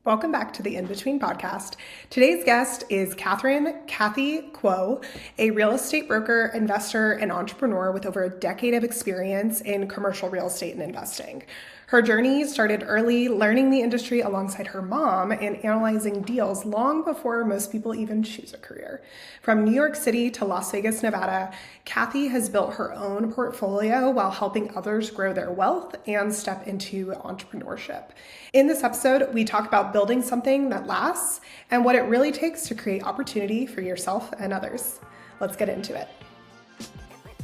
Welcome back to the In Between podcast. Today's guest is Cathey Kuo, a real estate broker, investor, and entrepreneur with over a decade of experience in commercial real estate and investing. Her journey started early, learning the industry alongside her mom and analyzing deals long before most people even choose a career. From New York City to Las Vegas, Nevada, Cathey has built her own portfolio while helping others grow their wealth and step into entrepreneurship. In this episode, we talk about building something that lasts and what it really takes to create opportunity for yourself and others. Let's get into it.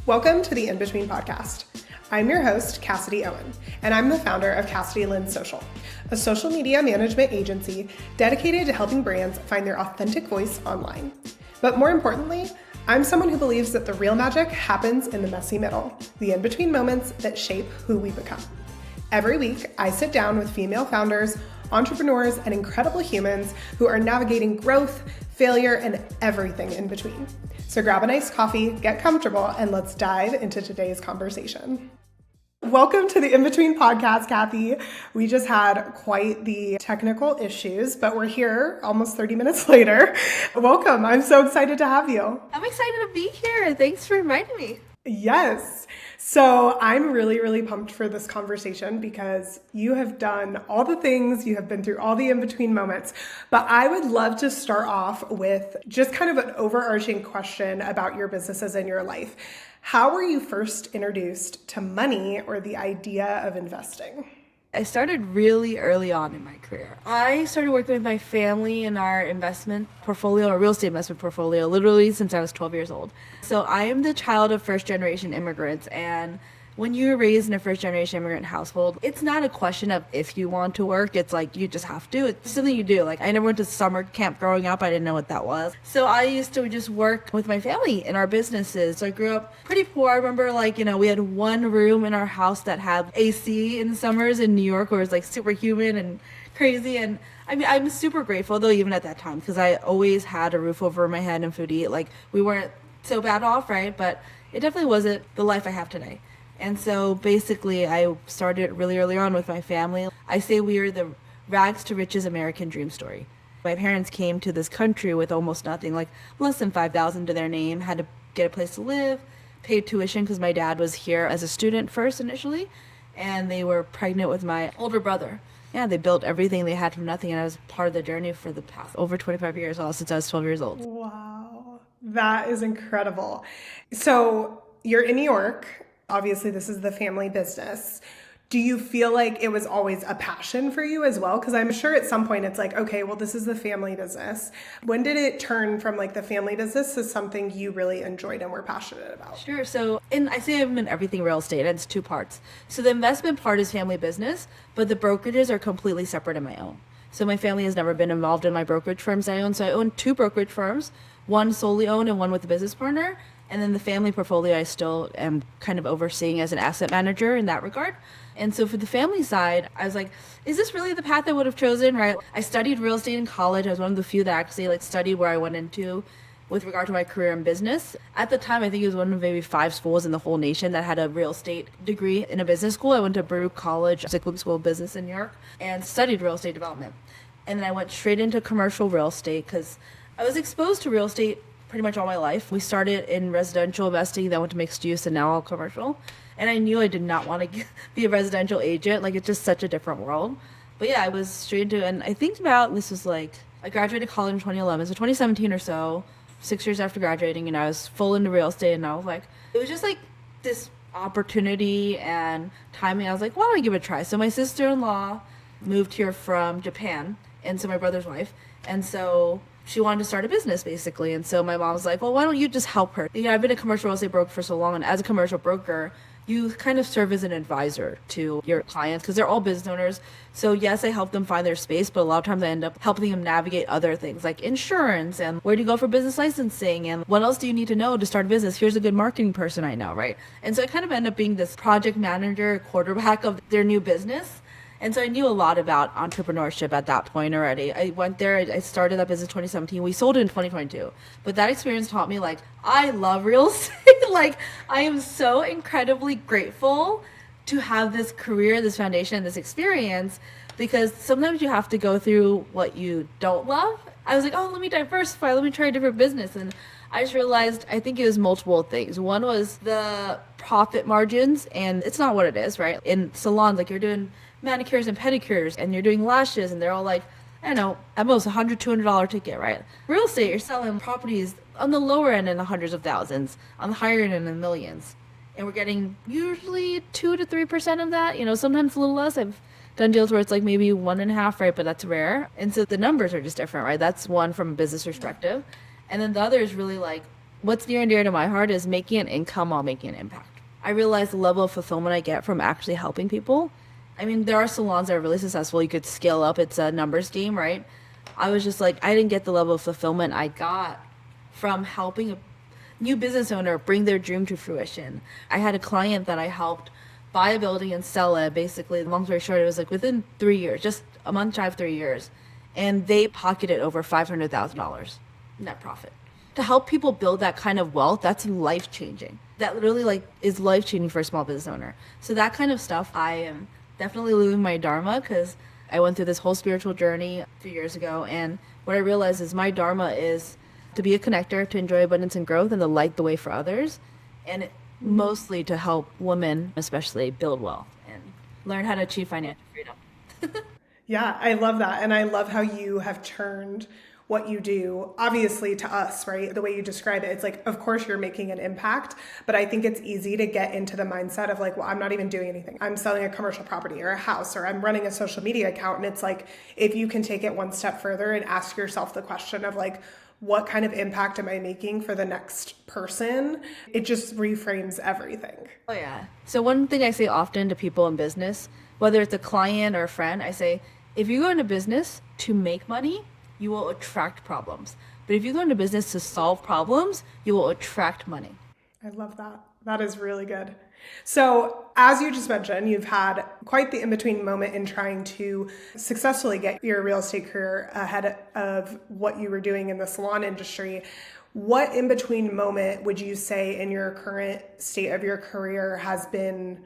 Welcome to the In Between podcast. I'm your host, Cassidy Owen, and I'm the founder of Cassidy Lynn Social, a social media management agency dedicated to helping brands find their authentic voice online. But more importantly, I'm someone who believes that the real magic happens in the messy middle, the in-between moments that shape who we become. Every week, I sit down with female founders, entrepreneurs, and incredible humans who are navigating growth, failure, and everything in between. So grab a nice coffee, get comfortable, and let's dive into today's conversation. Welcome to the In Between podcast, Cathey. We just had quite the technical issues, but we're here almost 30 minutes later. Welcome. I'm so excited to have you. I'm excited to be here. Thanks for inviting me. Yes. So I'm really pumped for this conversation because you have done all the things, you have been through all the in-between moments, but I would love to start off with just kind of an overarching question about your businesses and your life. How were you first introduced to money or the idea of investing? I started really early on in my career. I started working with my family in our investment portfolio, our real estate investment portfolio, literally since I was 12 years old. So I am the child of first-generation immigrants, and when you're raised in a first-generation immigrant household, it's not a question of if you want to work. It's like you just have to. It's something you do. Like I never went to summer camp growing up. I didn't know what that was. So I used to just work with my family in our businesses. So I grew up pretty poor. I remember we had one room in our house that had AC in the summers in New York where it was like super humid and crazy. And I mean, I'm super grateful though, even at that time, because I always had a roof over my head and food to eat. Like we weren't so bad off, right? But it definitely wasn't the life I have today. And so basically I started really early on with my family. I say we are the rags to riches American dream story. My parents came to this country with almost nothing, like less than $5,000 to their name, had to get a place to live, paid tuition because my dad was here as a student first initially, and they were pregnant with my older brother. Yeah, they built everything they had from nothing, and I was part of the journey for the past over 25 years, all since I was 12 years old. Wow, that is incredible. So you're in New York. Obviously, this is the family business. Do you feel like it was always a passion for you as well? Because I'm sure at some point it's like, okay, well, this is the family business. When did it turn from like the family business to something you really enjoyed and were passionate about? Sure. So I say I'm in everything real estate, and it's two parts. So the investment part is family business, but the brokerages are completely separate in my own. So my family has never been involved in my brokerage firms I own. So I own two brokerage firms, one solely owned and one with a business partner. And then the family portfolio I still am kind of overseeing as an asset manager in that regard. And so for the family side, I was like, is this really the path I would have chosen, right? I studied real estate in college. I was one of the few that actually studied where I went into with regard to my career in business. At the time, I think it was one of maybe 5 schools in the whole nation that had a real estate degree in a business school. I went to Baruch College, Ziklup School of Business in New York, and studied real estate development. And then I went straight into commercial real estate because I was exposed to real estate pretty much all my life. We started in residential investing, then went to mixed use, and now all commercial. And I knew I did not want to be a residential agent. Like, it's just such a different world. But yeah, I was straight into it. And I think this was I graduated college in 2011. So 2017 or so, 6 years after graduating, and I was full into real estate. And I was like, it was just like this opportunity and timing. I was like, why don't I give it a try? So my sister-in-law moved here from Japan, and so my brother's wife. And so she wanted to start a business basically. And so my mom was like, well, why don't you just help her? I've been a commercial real estate broker for so long. And as a commercial broker, you kind of serve as an advisor to your clients because they're all business owners. So yes, I help them find their space, but a lot of times I end up helping them navigate other things like insurance and where do you go for business licensing and what else do you need to know to start a business? Here's a good marketing person I know, right? And so I kind of end up being this project manager, quarterback of their new business. And so I knew a lot about entrepreneurship at that point already. I went there, I started that business in 2017. We sold it in 2022. But that experience taught me, I love real estate. I am so incredibly grateful to have this career, this foundation, this experience. because sometimes you have to go through what you don't love. I was like, oh, let me diversify. Let me try a different business. And I just realized, I think it was multiple things. One was the profit margins, and it's not what it is, right? In salons, like you're doing manicures and pedicures, and you're doing lashes, and they're all like, I don't know, at most $100, $200 ticket, right? Real estate, you're selling properties on the lower end in the hundreds of thousands, on the higher end in the millions. And we're getting usually 2 to 3% of that, sometimes a little less. I've done deals where it's like maybe 1.5, right? But that's rare. And so the numbers are just different, right? That's one from a business perspective. And then the other is really like, what's near and dear to my heart is making an income while making an impact. I realize the level of fulfillment I get from actually helping people. I mean, there are salons that are really successful. You could scale up. It's a numbers game, right? I was just like, I didn't get the level of fulfillment I got from helping a new business owner bring their dream to fruition. I had a client that I helped buy a building and sell it. Basically, long story short, it was like within 3 years, just a month shy of 3 years. And they pocketed over $500,000 net profit. To help people build that kind of wealth, that's life-changing. That literally like is life-changing for a small business owner. So that kind of stuff, I am definitely living my dharma, because I went through this whole spiritual journey a few years ago. And what I realized is my dharma is to be a connector, to enjoy abundance and growth, and to light the way for others. And mostly to help women, especially, build wealth and learn how to achieve financial freedom. Yeah, I love that. And I love how you have turned what you do, obviously to us, right? The way you describe it, it's like, of course you're making an impact, but I think it's easy to get into the mindset of like, well, I'm not even doing anything. I'm selling a commercial property or a house, or I'm running a social media account. And it's like, if you can take it one step further and ask yourself the question of like, what kind of impact am I making for the next person? It just reframes everything. Oh, yeah. So one thing I say often to people in business, whether it's a client or a friend, I say, if you go into business to make money, you will attract problems. But if you go into business to solve problems, you will attract money. I love that. That is really good. So, as you just mentioned, you've had quite the in-between moment in trying to successfully get your real estate career ahead of what you were doing in the salon industry. What in-between moment would you say in your current state of your career has been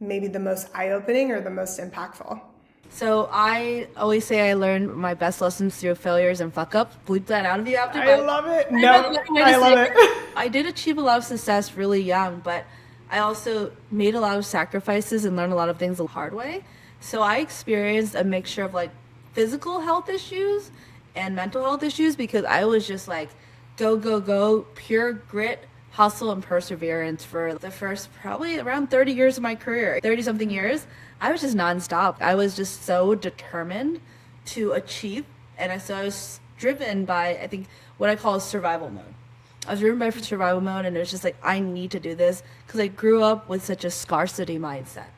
maybe the most eye-opening or the most impactful? So I always say I learned my best lessons through failures and fuck ups. Bleep that out of you after. I love it. No, I love it. I did achieve a lot of success really young, but I also made a lot of sacrifices and learned a lot of things the hard way. So I experienced a mixture of like physical health issues and mental health issues, because I was just like go, go, go, pure grit, hustle, and perseverance for the first probably around 30 years of my career, 30 something years. I was just nonstop. I was just so determined to achieve. And so I was driven by, I think, what I call survival mode. I was driven by survival mode, and it was just like, I need to do this, because I grew up with such a scarcity mindset.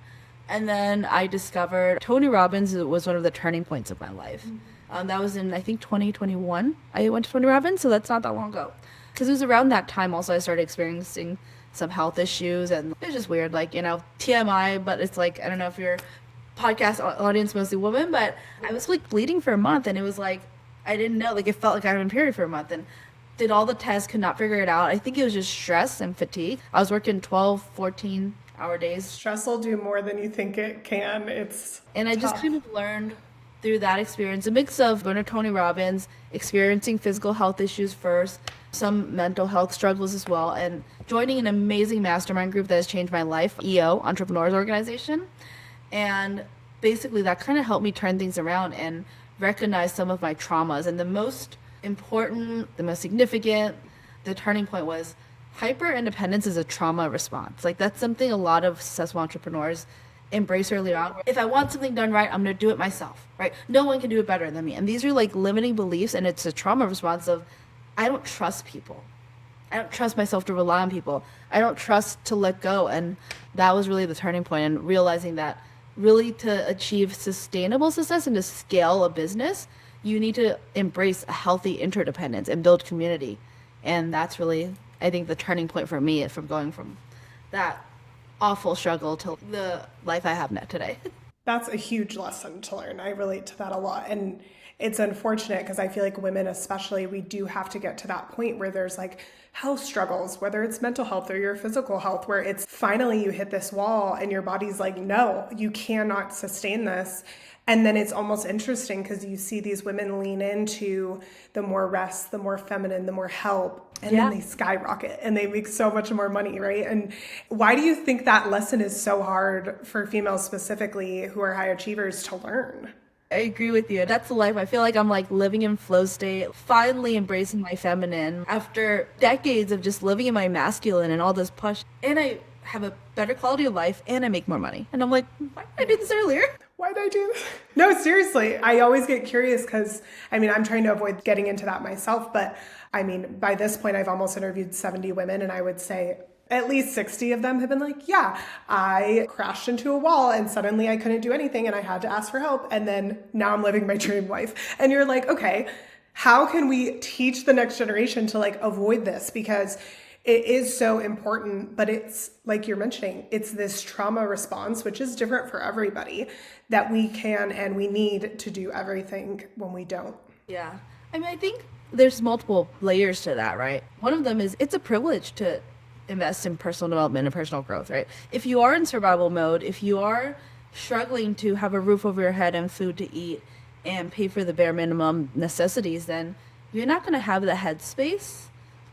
And then I discovered Tony Robbins was one of the turning points of my life. That was in, I think, 2021. I went to Tony Robbins, so that's not that long ago. Because it was around that time also I started experiencing some health issues, and it's just weird, like, TMI, but it's like, I don't know if your podcast audience mostly women, but I was like bleeding for a month, and it was like, I didn't know, like it felt like I had been period for a month, and did all the tests, could not figure it out. I think it was just stress and fatigue. I was working 12, 14-hour days. Stress will do more than you think it can. And I just kind of learned through that experience, a mix of going to Tony Robbins, experiencing physical health issues first, some mental health struggles as well, and joining an amazing mastermind group that has changed my life, EO, Entrepreneurs Organization. And basically that kind of helped me turn things around and recognize some of my traumas. And the most important, the most significant, the turning point was hyper independence is a trauma response. Like that's something a lot of successful entrepreneurs embrace early on. If I want something done right, I'm going to do it myself, right? No one can do it better than me. And these are like limiting beliefs, and it's a trauma response of, I don't trust people. I don't trust myself to rely on people. I don't trust to let go. And that was really the turning point, and realizing that really to achieve sustainable success and to scale a business, you need to embrace a healthy interdependence and build community. And that's really, I think, the turning point for me, from going from that awful struggle to the life I have now today. That's a huge lesson to learn. I relate to that a lot. And it's unfortunate because I feel like women especially, we do have to get to that point where there's like health struggles, whether it's mental health or your physical health, where it's finally you hit this wall and your body's like, no, you cannot sustain this. And then it's almost interesting because you see these women lean into the more rest, the more feminine, the more help, and then they skyrocket and they make so much more money, right? And why do you think that lesson is so hard for females specifically who are high achievers to learn? I agree with you. That's the life. I feel like I'm like living in flow state, finally embracing my feminine after decades of just living in my masculine and all this push. And I have a better quality of life and I make more money. And I'm like, why did I do this earlier? Why did I do this? No, seriously. I always get curious because, I mean, I'm trying to avoid getting into that myself. But I mean, by this point, I've almost interviewed 70 women and I would say at least 60 of them have been like, yeah, I crashed into a wall and suddenly I couldn't do anything and I had to ask for help. And then now I'm living my dream life. And you're like, okay, how can we teach the next generation to like avoid this? Because it is so important, but it's like you're mentioning, it's this trauma response, which is different for everybody, that we can and we need to do everything when we don't. Yeah. I mean, I think there's multiple layers to that, right? One of them is it's a privilege to invest in personal development and personal growth, right? If you are in survival mode, if you are struggling to have a roof over your head and food to eat and pay for the bare minimum necessities, then you're not going to have the headspace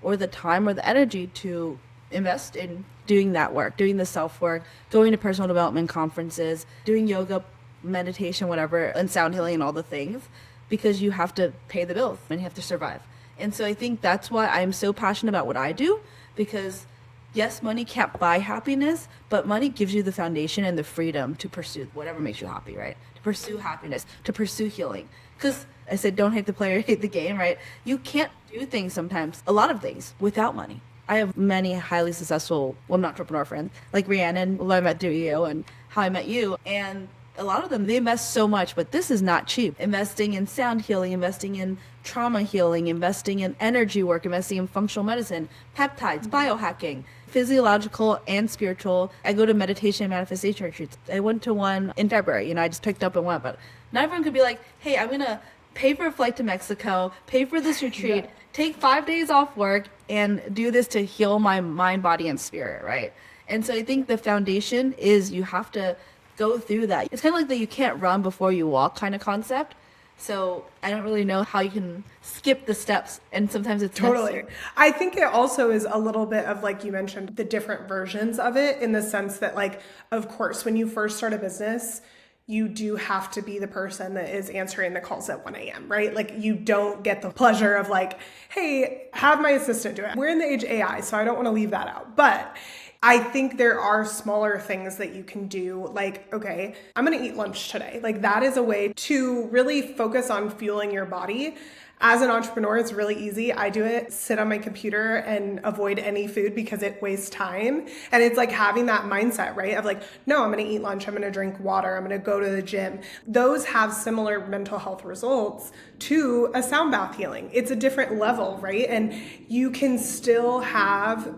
or the time or the energy to invest in doing that work, doing the self-work, going to personal development conferences, doing yoga, meditation, whatever, and sound healing and all the things, because you have to pay the bills and you have to survive. And so I think that's why I'm so passionate about what I do, because yes, money can't buy happiness, but money gives you the foundation and the freedom to pursue whatever makes you happy, right? To pursue happiness, to pursue healing. Because I said, don't hate the player, hate the game, right? You can't do things sometimes, a lot of things, without money. I have many highly successful women entrepreneur friends, like Rhiannon, who I met through you, and how I met you. And a lot of them, they invest so much, but this is not cheap. Investing in sound healing, investing in trauma healing, investing in energy work, investing in functional medicine, peptides, biohacking, physiological and spiritual. I go to meditation and manifestation retreats. I went to one in February, I just picked up and went, but not everyone could be like, hey, I'm going to pay for a flight to Mexico, pay for this retreat, take 5 days off work, and do this to heal my mind, body, and spirit, right? And so I think the foundation is you have to go through that. It's kind of like that you can't run before you walk kind of concept. So I don't really know how you can skip the steps, and sometimes it's totally necessary. I think it also is a little bit of, like you mentioned, the different versions of it, in the sense that, like, of course, when you first start a business, you do have to be the person that is answering the calls at 1 a.m., right? Like, you don't get the pleasure of like, hey, have my assistant do it. We're in the age of AI, so I don't want to leave that out. But I think there are smaller things that you can do, like, okay, I'm going to eat lunch today. Like, that is a way to really focus on fueling your body. As an entrepreneur, it's really easy. I do it, sit on my computer and avoid any food because it wastes time. And it's like having that mindset, right? Of like, no, I'm going to eat lunch. I'm going to drink water. I'm going to go to the gym. Those have similar mental health results to a sound bath healing. It's a different level, right? And you can still have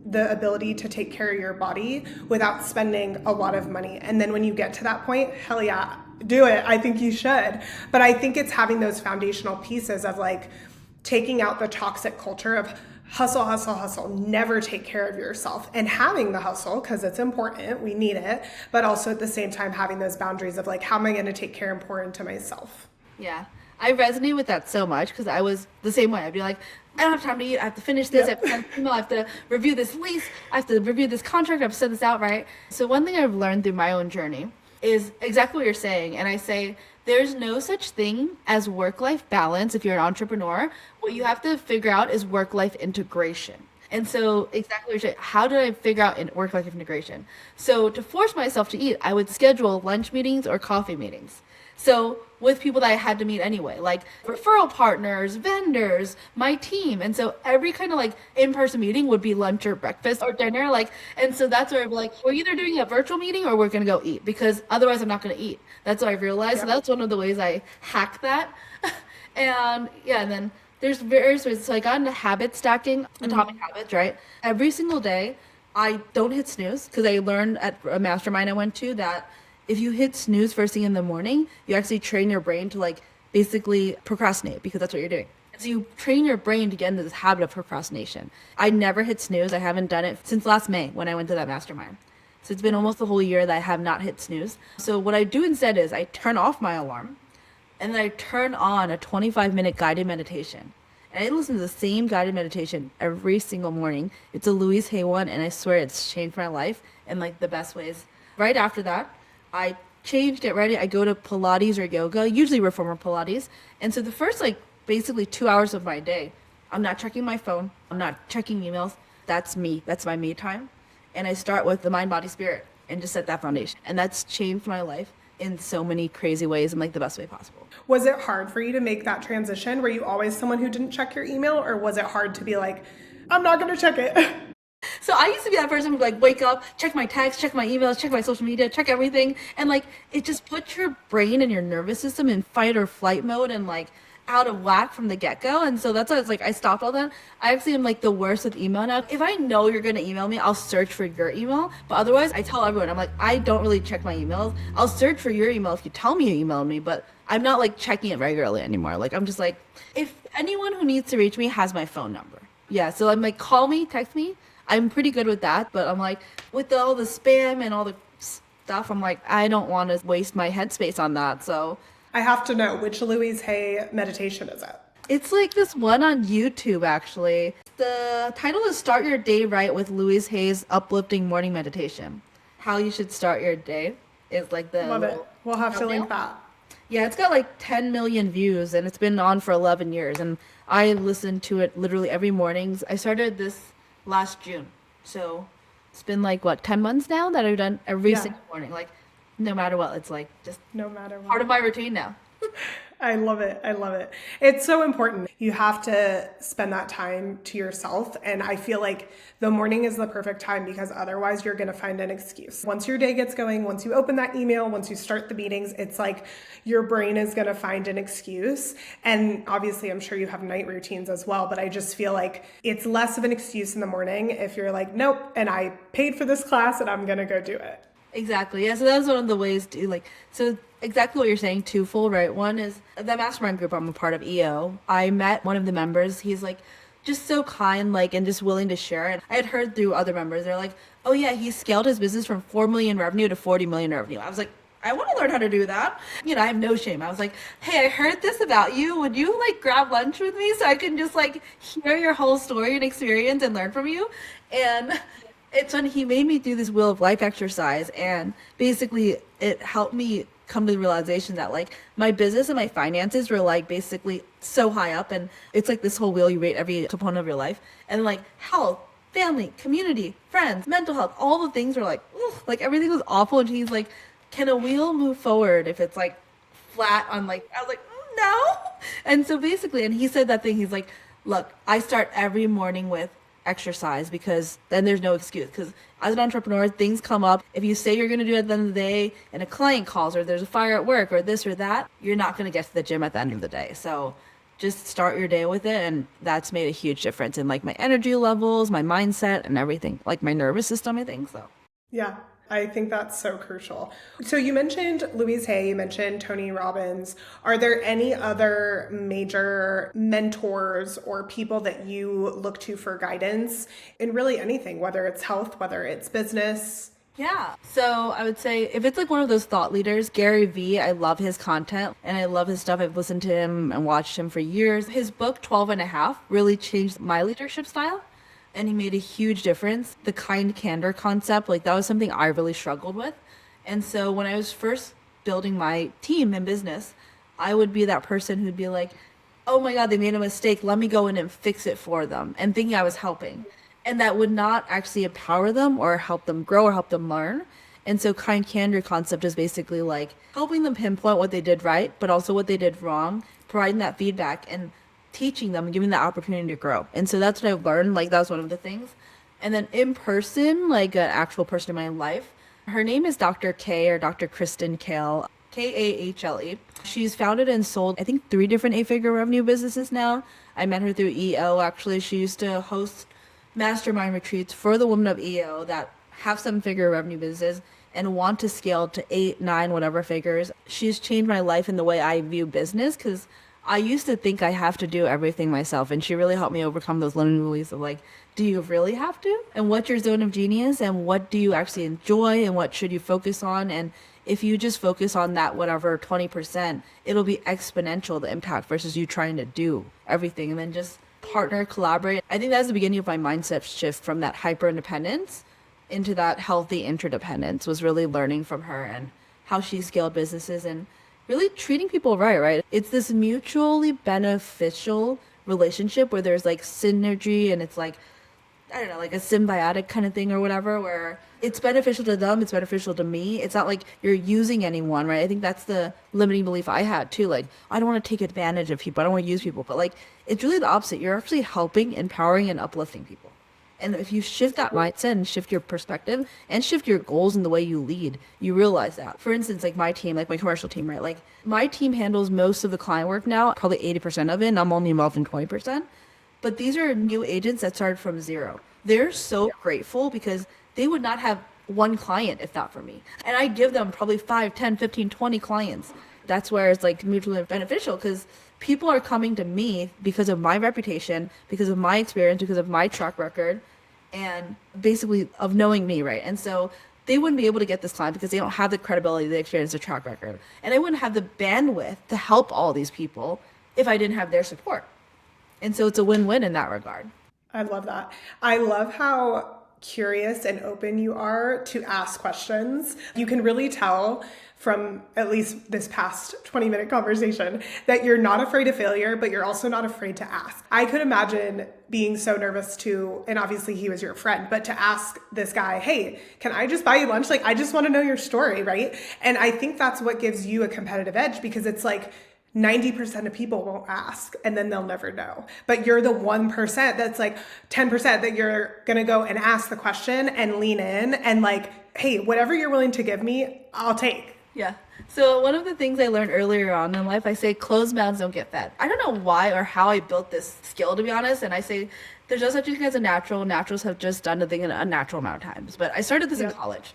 the ability to take care of your body without spending a lot of money. And then when you get to that point, hell yeah, do it. I think you should. But I think it's having those foundational pieces of like taking out the toxic culture of hustle, hustle, hustle, never take care of yourself, and having the hustle because it's important, we need it, but also at the same time having those boundaries of like, how am I going to take care and pour into myself? Yeah. I resonate with that so much because I was the same way. I'd be like, I don't have time to eat. I have to finish this. I have to send an email. I have to review this lease. I have to review this contract. I have to send this out, right? So one thing I've learned through my own journey is exactly what you're saying. And I say, there's no such thing as work-life balance if you're an entrepreneur. What you have to figure out is work-life integration. And so exactly what you're saying, how did I figure out work-life integration? So to force myself to eat, I would schedule lunch meetings or coffee meetings. So with people that I had to meet anyway, like referral partners, vendors, my team. And so every kind of like in-person meeting would be lunch or breakfast or dinner. And so that's where I'd be like, we're either doing a virtual meeting or we're going to go eat, because otherwise I'm not going to eat. That's what I realized. So that's one of the ways I hack that. And then there's various ways. So I got into habit stacking, atomic habits, right? Every single day I don't hit snooze, because I learned at a mastermind I went to that if you hit snooze first thing in the morning, you actually train your brain to like basically procrastinate, because that's what you're doing. So you train your brain to get into this habit of procrastination. I never hit snooze. I haven't done it since last May when I went to that mastermind. So it's been almost the whole year that I have not hit snooze. So what I do instead is I turn off my alarm and then I turn on a 25-minute guided meditation. And I listen to the same guided meditation every single morning. It's a Louise Hay one, and I swear it's changed my life in like the best ways. Right after that, I changed it, right? I go to Pilates or yoga, usually reformer Pilates. And so the first like basically 2 hours of my day, I'm not checking my phone. I'm not checking emails. That's me. That's my me time. And I start with the mind, body, spirit and just set that foundation. And that's changed my life in so many crazy ways in like the best way possible. Was it hard for you to make that transition? Were you always someone who didn't check your email, or was it hard to be like, I'm not going to check it? So I used to be that person who would like wake up, check my texts, check my emails, check my social media, check everything. And like, it just puts your brain and your nervous system in fight or flight mode and like out of whack from the get-go. And so that's why it's like I stopped all that. I actually am like the worst with email now. If I know you're going to email me, I'll search for your email. But otherwise, I tell everyone, I'm like, I don't really check my emails. I'll search for your email if you tell me you emailed me, but I'm not like checking it regularly anymore. Like, I'm just like, if anyone who needs to reach me has my phone number. Yeah, so I'm like, call me, text me. I'm pretty good with that, but I'm like, with all the spam and all the stuff, I'm like, I don't want to waste my headspace on that. So I have to know, which Louise Hay meditation is it? it's like this one on YouTube, actually. The title is Start Your Day Right with Louise Hay's Uplifting Morning Meditation. How you should start your day is like the Love it. We'll have to link that. Yeah, it's got like 10 million views and it's been on for 11 years. And I listen to it literally every morning. I started this last June. So it's been like, what, 10 months now that I've done every single morning. Like, no matter what, it's like just No matter what. part of my routine now. I love it. I love it. It's so important. You have to spend that time to yourself. And I feel like the morning is the perfect time because otherwise you're going to find an excuse. Once your day gets going, once you open that email, once you start the meetings, it's like your brain is going to find an excuse. And obviously, I'm sure you have night routines as well, but I just feel like it's less of an excuse in the morning if you're like, nope, and I paid for this class and I'm going to go do it. Exactly. Yeah. So that's one of the ways to like, so exactly what you're saying, twofold, right? One is the mastermind group I'm a part of, EO. I met one of the members. He's like just so kind, like, and just willing to share. And I had heard through other members, they're like, oh yeah, he scaled his business from 4 million revenue to 40 million revenue. I was like, I want to learn how to do that. You know, I have no shame. I was like, hey, I heard this about you. Would you like grab lunch with me so I can just like hear your whole story and experience and learn from you? And it's when he made me do this wheel of life exercise, and basically it helped me come to the realization that like my business and my finances were like basically so high up, and it's like this whole wheel, you rate every component of your life, and like health, family, community, friends, mental health, all the things were like, ugh, like everything was awful. And he's like, can a wheel move forward if it's like flat on like, I was like, no. And so basically, and he said that thing, he's like, look, I start every morning with exercise because then there's no excuse, because as an entrepreneur things come up. If you say you're going to do it at the end of the day and a client calls or there's a fire at work or this or that, you're not going to get to the gym at the end of the day. So just start your day with it, and that's made a huge difference in like my energy levels, my mindset, and everything, like my nervous system, I think. So yeah, I think that's so crucial. So you mentioned Louise Hay, you mentioned Tony Robbins. Are there any other major mentors or people that you look to for guidance in really anything, whether it's health, whether it's business? yeah, so I would say if it's like one of those thought leaders, Gary Vee, I love his content and I love his stuff. I've listened to him and watched him for years. His book 12 and a half really changed my leadership style, and he made a huge difference. The kind candor concept, like that was something I really struggled with. And so when I was first building my team in business, I would be that person who'd be like, oh my God, they made a mistake. Let me go in and fix it for them, and thinking I was helping. And that would not actually empower them or help them grow or help them learn. And so kind candor concept is basically like helping them pinpoint what they did right, but also what they did wrong, providing that feedback and teaching them, giving the opportunity to grow. And so that's what I've learned. Like that was one of the things. And then in person, like an actual person in my life, her name is Dr. K, or Dr. Kristen Kahle, Kahle. She's founded and sold, I think, 3 different 8-figure revenue businesses now. I met her through EO. Actually, she used to host mastermind retreats for the women of EO that have 7-figure revenue businesses and want to scale to 8, 9, whatever figures. She's changed my life in the way I view business, because I used to think I have to do everything myself, and she really helped me overcome those limiting beliefs of like, do you really have to? And what's your zone of genius, and what do you actually enjoy, and what should you focus on? And if you just focus on that whatever 20%, it'll be exponential, the impact, versus you trying to do everything and then just partner, collaborate. I think that's the beginning of my mindset shift from that hyper independence into that healthy interdependence, was really learning from her and how she scaled businesses and really treating people right? It's this mutually beneficial relationship where there's like synergy, and it's like, I don't know, like a symbiotic kind of thing or whatever, where it's beneficial to them, it's beneficial to me. It's not like you're using anyone, right? I think that's the limiting belief I had too. Like, I don't want to take advantage of people. I don't want to use people. But like, it's really the opposite. You're actually helping, empowering, and uplifting people. And if you shift that mindset and shift your perspective and shift your goals and the way you lead, you realize that. For instance, like my team, like my commercial team, right? Like my team handles most of the client work now, probably 80% of it, and I'm only involved in 20%. But these are new agents that started from zero. They're so grateful because they would not have one client if not for me. And I give them probably 5, 10, 15, 20 clients. That's where it's like mutually beneficial, because people are coming to me because of my reputation, because of my experience, because of my track record, and basically of knowing me, right? And so they wouldn't be able to get this client because they don't have the credibility, the experience, the track record. And I wouldn't have the bandwidth to help all these people if I didn't have their support. And so it's a win-win in that regard. I love that. I love how curious and open you are to ask questions. You can really tell from at least this past 20-minute conversation that you're not afraid of failure, but you're also not afraid to ask. I could imagine being so nervous to, and obviously he was your friend, but to ask this guy, hey, can I just buy you lunch? Like, I just want to know your story, right? And I think that's what gives you a competitive edge, because it's like 90% of people won't ask and then they'll never know. But you're the 1% that's like 10% that you're going to go and ask the question and lean in and like, hey, whatever you're willing to give me, I'll take. Yeah. So one of the things I learned earlier on in life, I say closed mouths don't get fed. I don't know why or how I built this skill, to be honest. And I say there's no such thing as a natural. Naturals have just done the thing in a natural amount of times. But I started this in college.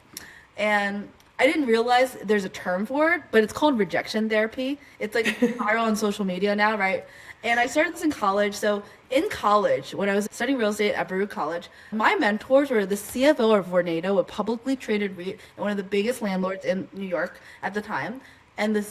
And I didn't realize there's a term for it, but it's called rejection therapy. It's like viral on social media now, right? And I started this in college. So in college, when I was studying real estate at Baruch College, my mentors were the CFO of Vornado, a publicly traded REIT, and one of the biggest landlords in New York at the time, and the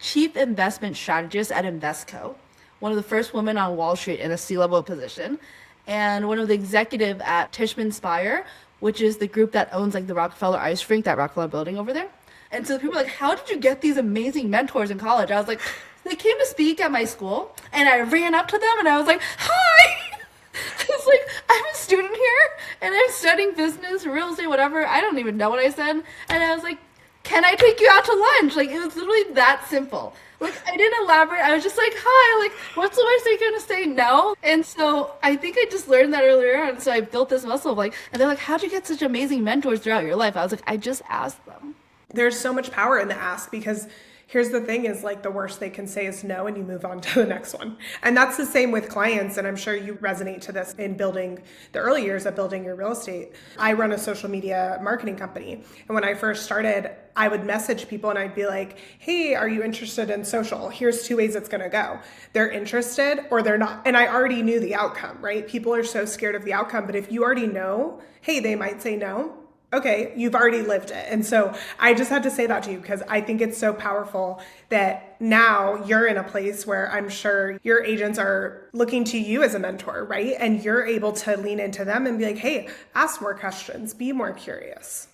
chief investment strategist at Invesco, one of the first women on Wall Street in a C-level position, and one of the executive at Tishman Speyer, which is the group that owns like the Rockefeller Ice Rink, that Rockefeller building over there. And so people are like, how did you get these amazing mentors in college? I was like, they came to speak at my school and I ran up to them and I was like, hi. I was like, I'm a student here and I'm studying business, real estate, whatever. I don't even know what I said. And I was like, can I take you out to lunch? Like, it was literally that simple. Like, I didn't elaborate. I was just like, hi, like, what's the worst they're going to say? No. And so I think I just learned that earlier on. So I built this muscle of like, and they're like, how'd you get such amazing mentors throughout your life? I was like, I just asked them. There's so much power in the ask, because here's the thing is like the worst they can say is no, and you move on to the next one. And that's the same with clients. And I'm sure you resonate to this in building the early years of building your real estate. I run a social media marketing company. And when I first started, I would message people and I'd be like, hey, are you interested in social? Here's 2 ways it's going to go. They're interested or they're not. And I already knew the outcome, right? People are so scared of the outcome. But if you already know, hey, they might say no. Okay, you've already lived it. And so I just had to say that to you because I think it's so powerful that now you're in a place where I'm sure your agents are looking to you as a mentor, right? And you're able to lean into them and be like, hey, ask more questions, be more curious.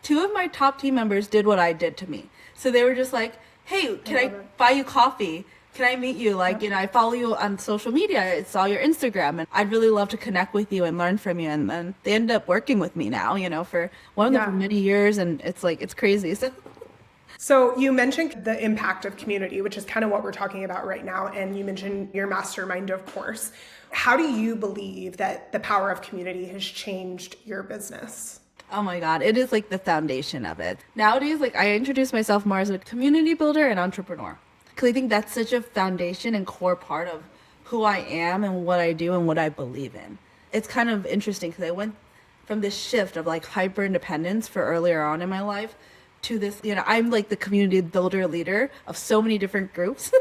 2 of my top team members did what I did to me. So they were just like, hey, can I buy you coffee? Can I meet you? Like, you know, I follow you on social media. I saw your Instagram and I'd really love to connect with you and learn from you. And then they ended up working with me now, you know, for one of them for many years. And it's like, it's crazy. So you mentioned the impact of community, which is kind of what we're talking about right now. And you mentioned your mastermind, of course. How do you believe that the power of community has changed your business? Oh my God, it is like the foundation of it. Nowadays, like I introduce myself more as a community builder and entrepreneur. Because I think that's such a foundation and core part of who I am and what I do and what I believe in. It's kind of interesting because I went from this shift of like hyper independence for earlier on in my life to this, I'm like the community builder leader of so many different groups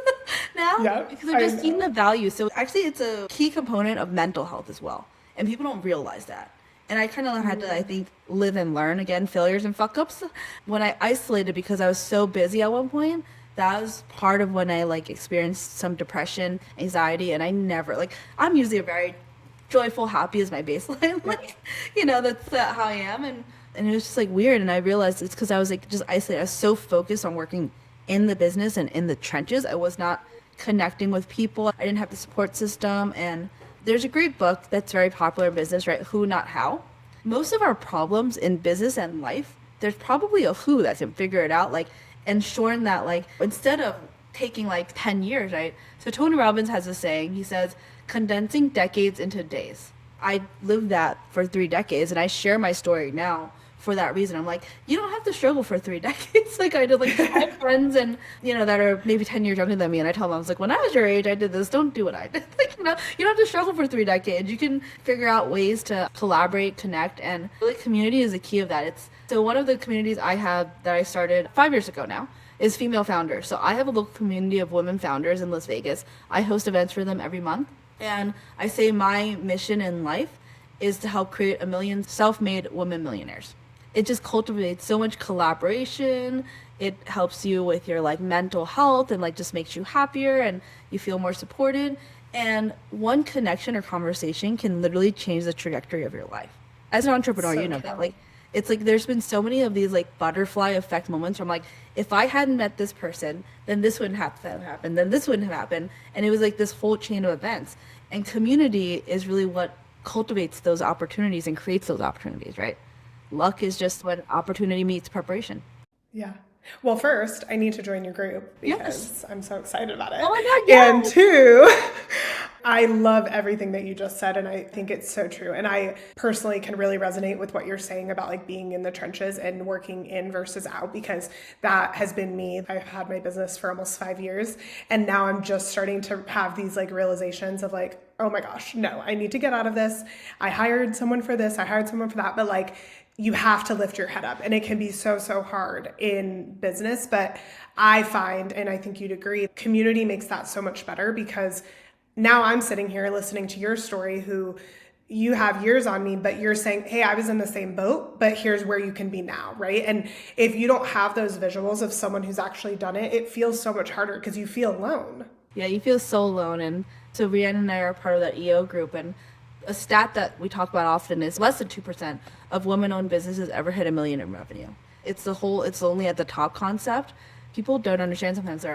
now because I've just seen the value. So actually it's a key component of mental health as well. And people don't realize that. And I kind of had to, I think, live and learn, again, failures and fuck ups. When I isolated because I was so busy at one point, that was part of when I like experienced some depression, anxiety, and I never, like, I'm usually a very joyful, happy is my baseline. Like, that's how I am. And it was just like weird. And I realized it's because I was like just isolated. I was so focused on working in the business and in the trenches. I was not connecting with people. I didn't have the support system. And there's a great book that's very popular in business, right? Who, Not How. Most of our problems in business and life, there's probably a who that can figure it out, like, ensuring that, like, instead of taking like 10 years, right? So Tony Robbins has a saying, he says, condensing decades into days. I lived that for 3 decades, and I share my story now for that reason. I'm like, you don't have to struggle for 3 decades like I did. Like, I have friends and that are maybe 10 years younger than me, and I tell them, I was like, when I was your age I did this, don't do what I did. Like, you don't have to struggle for 3 decades. You can figure out ways to collaborate, connect, and really community is the key of that. So one of the communities I have that I started 5 years ago now is female founders. So I have a local community of women founders in Las Vegas. I host events for them every month, and I say my mission in life is to help create 1 million self-made women millionaires. It just cultivates so much collaboration. It helps you with your like mental health and like just makes you happier and you feel more supported. And one connection or conversation can literally change the trajectory of your life. As an entrepreneur, you know that. Like, it's like there's been so many of these like butterfly effect moments where I'm like, if I hadn't met this person, then this wouldn't have happened, then this wouldn't have happened. And it was like this whole chain of events. And community is really what cultivates those opportunities and creates those opportunities, right? Luck is just when opportunity meets preparation. Yeah. Well, first, I need to join your group because Yes. I'm so excited about it. Oh my God, yes. And 2, I love everything that you just said, and I think it's so true. And I personally can really resonate with what you're saying about like being in the trenches and working in versus out, because that has been me. I've had my business for almost 5 years, and now I'm just starting to have these like realizations of like, oh my gosh, no, I need to get out of this. I hired someone for this, I hired someone for that, but like, you have to lift your head up, and it can be so hard in business. But I find, and I think you'd agree, community makes that so much better, because now I'm sitting here listening to your story, who you have years on me, but you're saying, hey, I was in the same boat, but here's where you can be now, right? And if you don't have those visuals of someone who's actually done it, it feels so much harder because you feel alone. Yeah, you feel so alone. And so Rhiannon and I are part of that EO group, and a stat that we talk about often is less than 2% of women-owned businesses ever hit $1 million in revenue. It's only at the top concept. People don't understand sometimes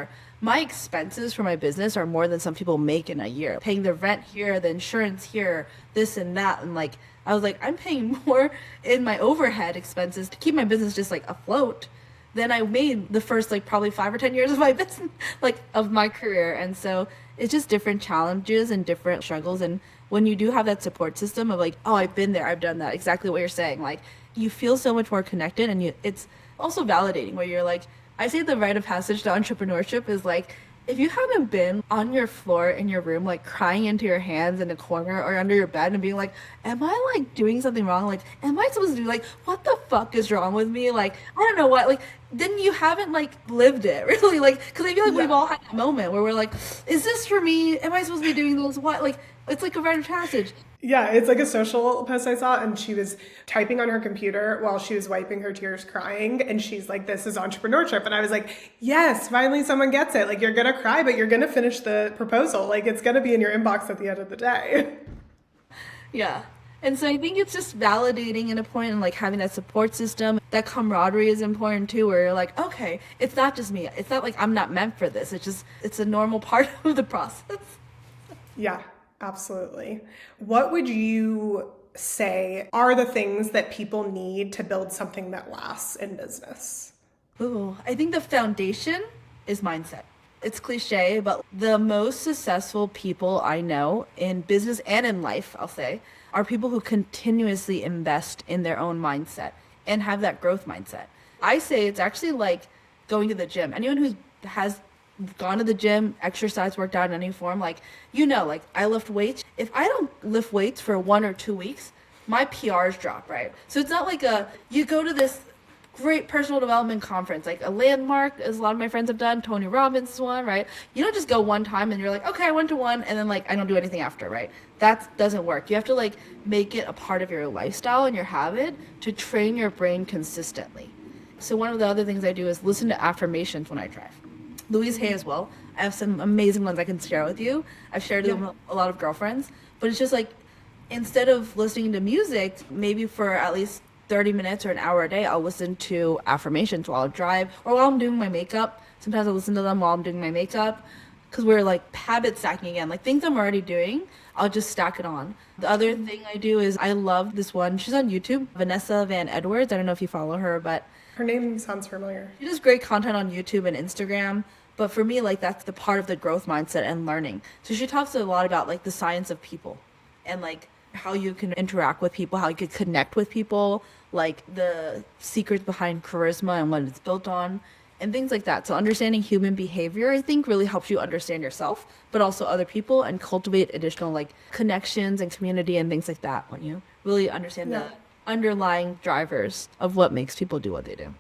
my expenses for my business are more than some people make in a year. Paying the rent here, the insurance here, this and that. And like, I was like, I'm paying more in my overhead expenses to keep my business just like afloat than I made the first like probably 5 or 10 years of my business, like of my career. And so it's just different challenges and different struggles. And when you do have that support system of like, oh, I've been there, I've done that, exactly what you're saying, like you feel so much more connected. And it's also validating where you're like, I say the rite of passage to entrepreneurship is like, if you haven't been on your floor in your room, like crying into your hands in a corner or under your bed and being like, am I like doing something wrong? Like, am I supposed to do like, what the fuck is wrong with me? Like, I don't know what, like, then you haven't like lived it really. Like, cause I feel like we've all had that moment where we're like, is this for me? Am I supposed to be doing this? What? Like, it's like a rite of passage. Yeah, it's like a social post I saw, and she was typing on her computer while she was wiping her tears crying, and she's like, this is entrepreneurship. And I was like, yes, finally someone gets it. Like, you're gonna cry, but you're gonna finish the proposal. Like, it's gonna be in your inbox at the end of the day. Yeah. And so I think it's just validating and important, and like having that support system. That camaraderie is important too, where you're like, okay, it's not just me. It's not like I'm not meant for this. It's a normal part of the process. Yeah. Absolutely. What would you say are the things that people need to build something that lasts in business? Ooh, I think the foundation is mindset. It's cliche, but the most successful people I know in business and in life, I'll say, are people who continuously invest in their own mindset and have that growth mindset. I say it's actually like going to the gym. Anyone who has gone to the gym, exercise, worked out in any form, like, like I lift weights. If I don't lift weights for 1 or 2 weeks, my PRs drop, right? So it's not like you go to this great personal development conference, like a landmark, as a lot of my friends have done. Tony Robbins one, right? You don't just go one time and you're like, okay, I went to one, and then like I don't do anything after, right? That doesn't work. You have to like make it a part of your lifestyle and your habit to train your brain consistently. So one of the other things I do is listen to affirmations when I drive. Louise Hay as well. I have some amazing ones I can share with you. I've shared them with a lot of girlfriends, but it's just like, instead of listening to music, maybe for at least 30 minutes or an hour a day, I'll listen to affirmations while I drive or while I'm doing my makeup. Sometimes I listen to them while I'm doing my makeup, because we're like habit stacking again. Like things I'm already doing, I'll just stack it on. The other thing I do is I love this one. She's on YouTube, Vanessa Van Edwards. I don't know if you follow her, but Her name sounds familiar. she does great content on YouTube and Instagram. But for me, like that's the part of the growth mindset and learning. So she talks a lot about like the science of people and like how you can interact with people, how you could connect with people, like the secrets behind charisma and what it's built on, and things like that. So understanding human behavior, I think, really helps you understand yourself, but also other people, and cultivate additional like connections and community and things like that when you really understand the underlying drivers of what makes people do what they do.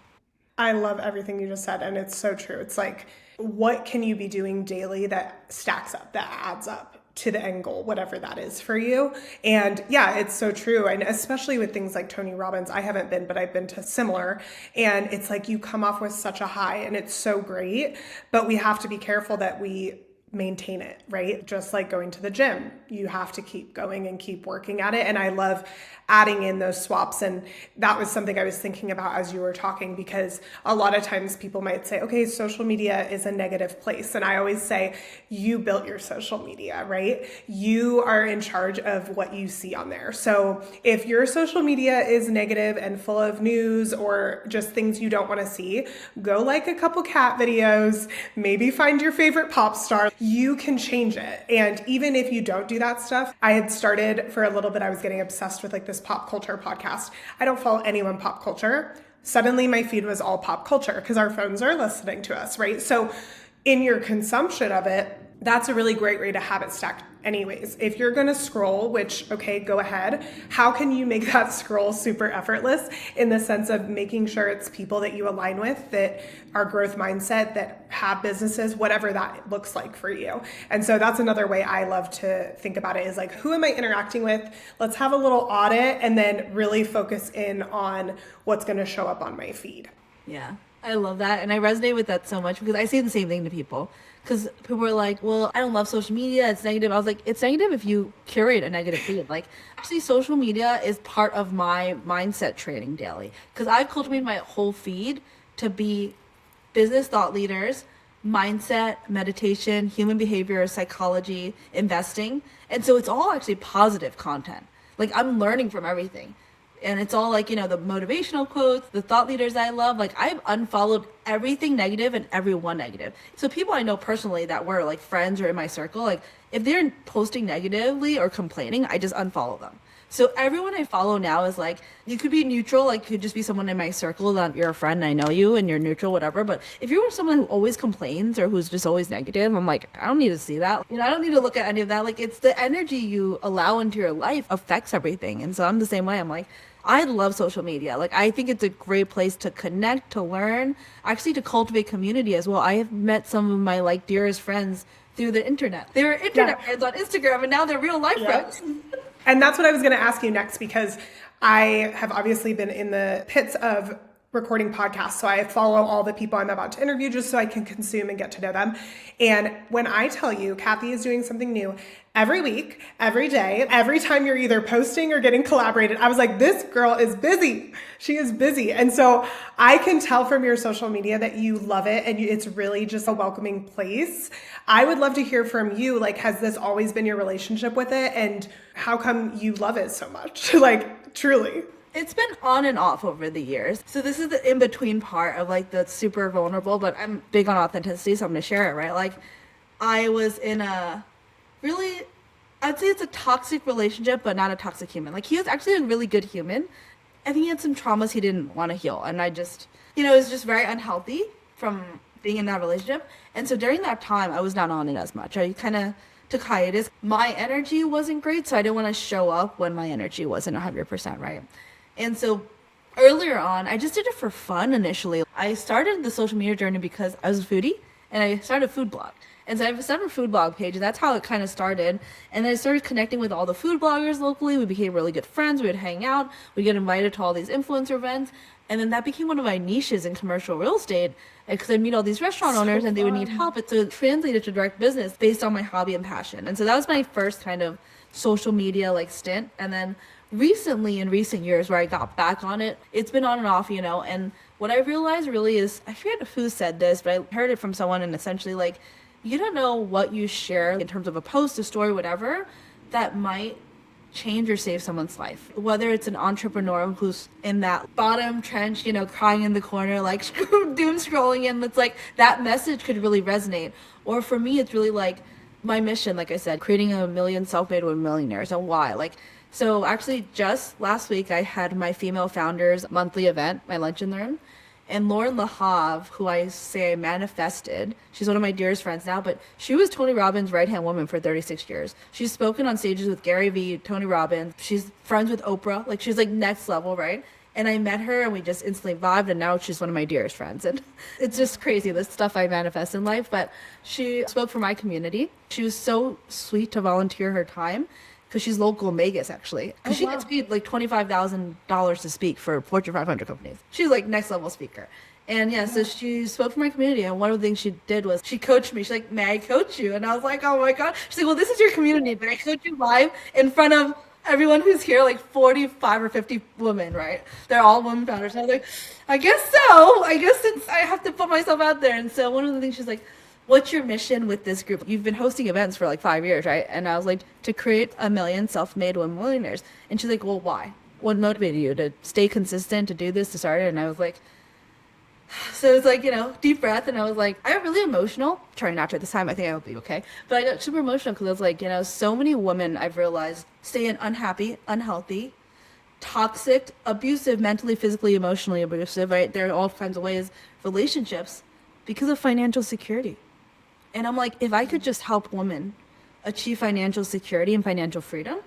I love everything you just said, and it's so true. It's like, what can you be doing daily that stacks up, that adds up to the end goal, whatever that is for you? And yeah, it's so true. And especially with things like Tony Robbins, I haven't been, but I've been to similar. And it's like you come off with such a high and it's so great, but we have to be careful that we maintain it, right? Just like going to the gym, you have to keep going and keep working at it. And I love adding in those swaps. And that was something I was thinking about as you were talking, because a lot of times people might say, okay, social media is a negative place. And I always say, you built your social media, right? You are in charge of what you see on there. So if your social media is negative and full of news or just things you don't want to see, go like a couple cat videos, maybe find your favorite pop star. You can change it. And even if you don't do that stuff, I had started for a little bit, I was getting obsessed with like this pop culture podcast. I don't follow anyone pop culture. Suddenly my feed was all pop culture because our phones are listening to us, right? So in your consumption of it, that's a really great way to habit stack anyways. If you're going to scroll, which, okay, go ahead. How can you make that scroll super effortless in the sense of making sure it's people that you align with, that are growth mindset, that have businesses, whatever that looks like for you. And so that's another way I love to think about it, is like, who am I interacting with? Let's have a little audit and then really focus in on what's going to show up on my feed. Yeah, I love that. And I resonate with that so much because I say the same thing to people. Because people are like, well, I don't love social media, it's negative. I was like, it's negative if you curate a negative feed. Like, actually, social media is part of my mindset training daily. Because I've cultivated my whole feed to be business thought leaders, mindset, meditation, human behavior, psychology, investing. And so it's all actually positive content. Like, I'm learning from everything. And it's all like, you know, the motivational quotes, the thought leaders I love. Like, I've unfollowed everything negative and everyone negative. So people I know personally that were like friends or in my circle, like if they're posting negatively or complaining, I just unfollow them. So everyone I follow now is like, you could be neutral, like could just be someone in my circle that you're a friend and I know you and you're neutral, whatever. But if you're someone who always complains or who's just always negative, I'm like, I don't need to see that. You know, I don't need to look at any of that. Like, it's the energy you allow into your life affects everything. And so I'm the same way. I'm like, I love social media. Like, I think it's a great place to connect, to learn, actually to cultivate community as well. I have met some of my like dearest friends through the internet. They were internet friends on Instagram and now they're real life friends. And that's what I was going to ask you next, because I have obviously been in the pits of recording podcasts. So I follow all the people I'm about to interview just so I can consume and get to know them. And when I tell you Cathey is doing something new every week, every day, every time you're either posting or getting collaborated, I was like, this girl is busy. She is busy. And so I can tell from your social media that you love it and it's really just a welcoming place. I would love to hear from you. Like, has this always been your relationship with it? And how come you love it so much? Like, truly. It's been on and off over the years. So this is the in-between part of like the super vulnerable, but I'm big on authenticity, so I'm going to share it, right? Like, I was in a really, I'd say it's a toxic relationship, but not a toxic human. Like, he was actually a really good human. I think he had some traumas he didn't want to heal. And I just, you know, it was just very unhealthy from being in that relationship. And so during that time, I was not on it as much. I kind of took hiatus. My energy wasn't great, so I didn't want to show up when my energy wasn't 100%, right? And so earlier on, I just did it for fun initially. I started the social media journey because I was a foodie and I started a food blog. And so I have a separate food blog page, and that's how it kind of started. And then I started connecting with all the food bloggers locally. We became really good friends. We would hang out. We get invited to all these influencer events. And then that became one of my niches in commercial real estate because I'd meet all these restaurant owners and they would need help. It so it translated to direct business based on my hobby and passion. And so that was my first kind of social media like stint. And then recently, in recent years, where I got back on it, it's been on and off, and what I realized really is, I forget who said this, but I heard it from someone, and essentially like, you don't know what you share in terms of a post, a story, whatever, that might change or save someone's life. Whether it's an entrepreneur who's in that bottom trench, crying in the corner, like doom scrolling, and it's like that message could really resonate. Or for me, it's really like my mission, like I said, creating 1 million self-made women millionaires. And why? So actually just last week I had my female founders monthly event, my lunch and learn. And Lauren LaHave, who I say I manifested, she's one of my dearest friends now, but she was Tony Robbins' right-hand woman for 36 years. She's spoken on stages with Gary Vee, Tony Robbins. She's friends with Oprah. She's next level, right? And I met her and we just instantly vibed, and now she's one of my dearest friends. And it's just crazy, the stuff I manifest in life. But she spoke for my community. She was so sweet to volunteer her time, because she's local in Vegas, actually. Because she gets paid $25,000 to speak for Fortune 500 companies. She's next level speaker. And so she spoke for my community. And one of the things she did was she coached me. She's like, may I coach you? And I was like, oh my God. She's like, well, this is your community, but I coach you live in front of everyone who's here, 45 or 50 women, right? They're all women founders. And I was like, I guess so. I guess I have to put myself out there. And so one of the things she's like, what's your mission with this group? You've been hosting events for 5 years, right? And I was like, to create 1 million self-made women millionaires. And she's like, well, why? What motivated you to stay consistent, to do this, to start it? And I was like, so it's deep breath. And I was like, I got really emotional. Trying not to at this time. I think I will be okay. But I got super emotional because I was like, so many women I've realized stay in unhappy, unhealthy, toxic, abusive, mentally, physically, emotionally abusive, right? There are all kinds of ways, relationships, because of financial security. And I'm like, if I could just help women achieve financial security and financial freedom,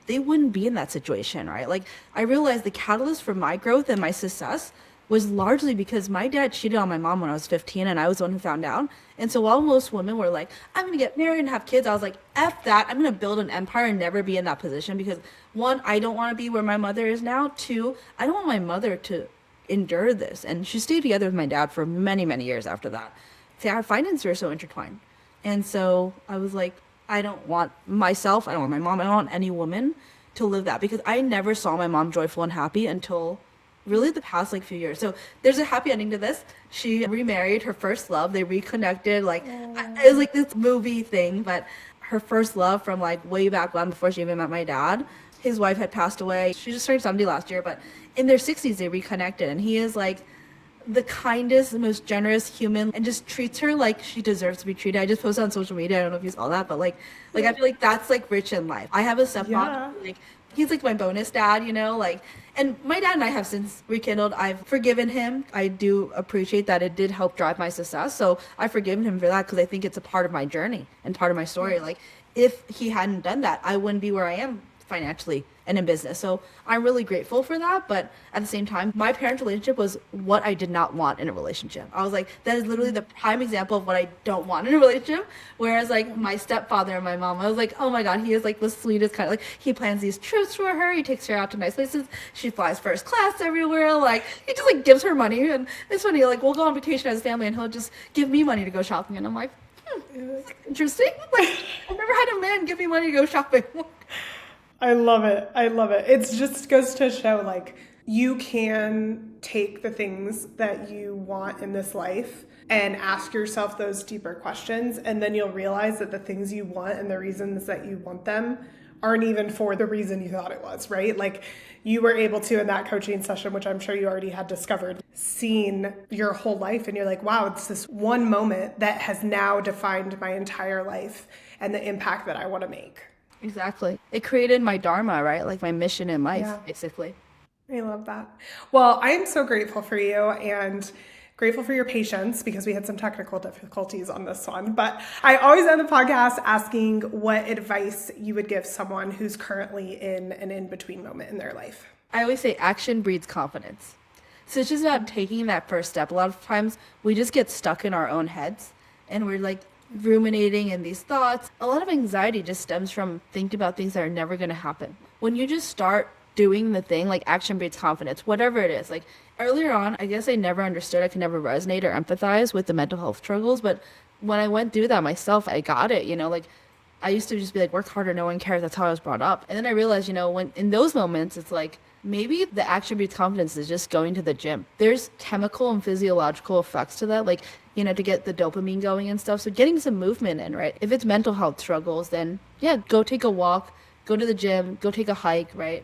they wouldn't be in that situation, right? I realized the catalyst for my growth and my success was largely because my dad cheated on my mom when I was 15, and I was the one who found out. And so while most women were like, I'm going to get married and have kids, I was like, F that. I'm going to build an empire and never be in that position because, one, I don't want to be where my mother is now. Two, I don't want my mother to endure this. And she stayed together with my dad for many, many years after that. See, our finances are so intertwined. And so I was like, I don't want myself, I don't want my mom, I don't want any woman to live that, because I never saw my mom joyful and happy until really the past few years. So there's a happy ending to this. She remarried her first love. They reconnected. It was this movie thing, but her first love from way back when, before she even met my dad, his wife had passed away. She just turned 70 last year, but in their 60s they reconnected, and he is the kindest, the most generous human, and just treats her like she deserves to be treated. I just posted on social media, I don't know if you saw that, but I feel like that's rich in life. I have a stepmom, he's my bonus dad, and my dad and I have since rekindled. I've forgiven him. I do appreciate that it did help drive my success, so I've forgiven him for that because I think it's a part of my journey and part of my story. If he hadn't done that, I wouldn't be where I am financially and in business. So I'm really grateful for that. But at the same time, my parents' relationship was what I did not want in a relationship. I was like, that is literally the prime example of what I don't want in a relationship. Whereas my stepfather and my mom, I was like, oh my God, he is the sweetest kind of he plans these trips for her. He takes her out to nice places. She flies first class everywhere. He just gives her money. And it's funny, we'll go on vacation as a family and he'll just give me money to go shopping. And I'm like, interesting. I've never had a man give me money to go shopping. I love it. I love it. It just goes to show you can take the things that you want in this life and ask yourself those deeper questions. And then you'll realize that the things you want and the reasons that you want them aren't even for the reason you thought it was, right? You were able to, in that coaching session, which I'm sure you already had discovered, seen your whole life. And you're like, wow, it's this one moment that has now defined my entire life and the impact that I want to make. Exactly. It created my dharma, right? My mission in life, basically. I love that. Well, I am so grateful for you and grateful for your patience because we had some technical difficulties on this one. But I always end the podcast asking what advice you would give someone who's currently in an in-between moment in their life. I always say action breeds confidence. So it's just about taking that first step. A lot of times we just get stuck in our own heads and we're like ruminating in these thoughts. A lot of anxiety just stems from thinking about things that are never going to happen. When you just start doing the thing, like action breeds confidence, whatever it is. Like earlier on, I guess I never understood, I could never resonate or empathize with the mental health struggles. But when I went through that myself, I got it, like I used to just be like, work harder, no one cares. That's how I was brought up. And then I realized, when in those moments, it's like, maybe the action breeds confidence is just going to the gym. There's chemical and physiological effects to that, like, to get the dopamine going and stuff. So getting some movement in, right? If it's mental health struggles, then yeah, go take a walk, go to the gym, go take a hike, right?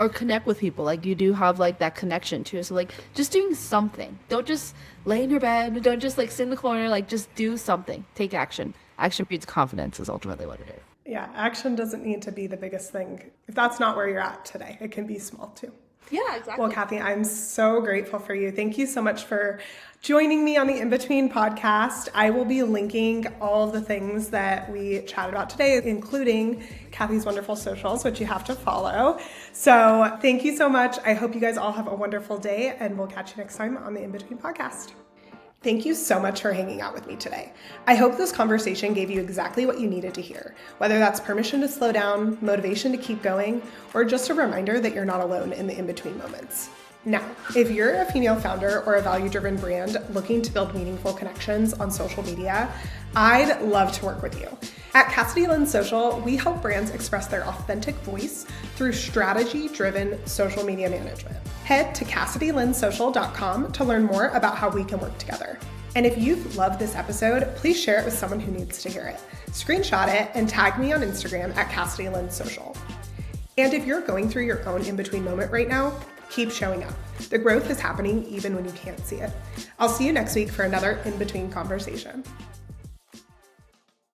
Or connect with people. Like you do have like that connection too. So like just doing something. Don't just lay in your bed. Don't just like sit in the corner. Like just do something. Take action. Action breeds confidence is ultimately what it is. Yeah, action doesn't need to be the biggest thing. If that's not where you're at today, it can be small too. Yeah, exactly. Well, Cathey, I'm so grateful for you. Thank you so much for joining me on the In Between podcast. I will be linking all of the things that we chatted about today, including Cathey's wonderful socials, which you have to follow. So thank you so much. I hope you guys all have a wonderful day, and we'll catch you next time on the In Between podcast. Thank you so much for hanging out with me today. I hope this conversation gave you exactly what you needed to hear, whether that's permission to slow down, motivation to keep going, or just a reminder that you're not alone in the in-between moments. Now, if you're a female founder or a value-driven brand looking to build meaningful connections on social media, I'd love to work with you. At Cassidy Lynn Social, we help brands express their authentic voice through strategy-driven social media management. Head to CassidyLynnSocial.com to learn more about how we can work together. And if you've loved this episode, please share it with someone who needs to hear it. Screenshot it and tag me on Instagram at Cassidy Lynn Social. And if you're going through your own in-between moment right now, keep showing up. The growth is happening even when you can't see it. I'll see you next week for another in-between conversation.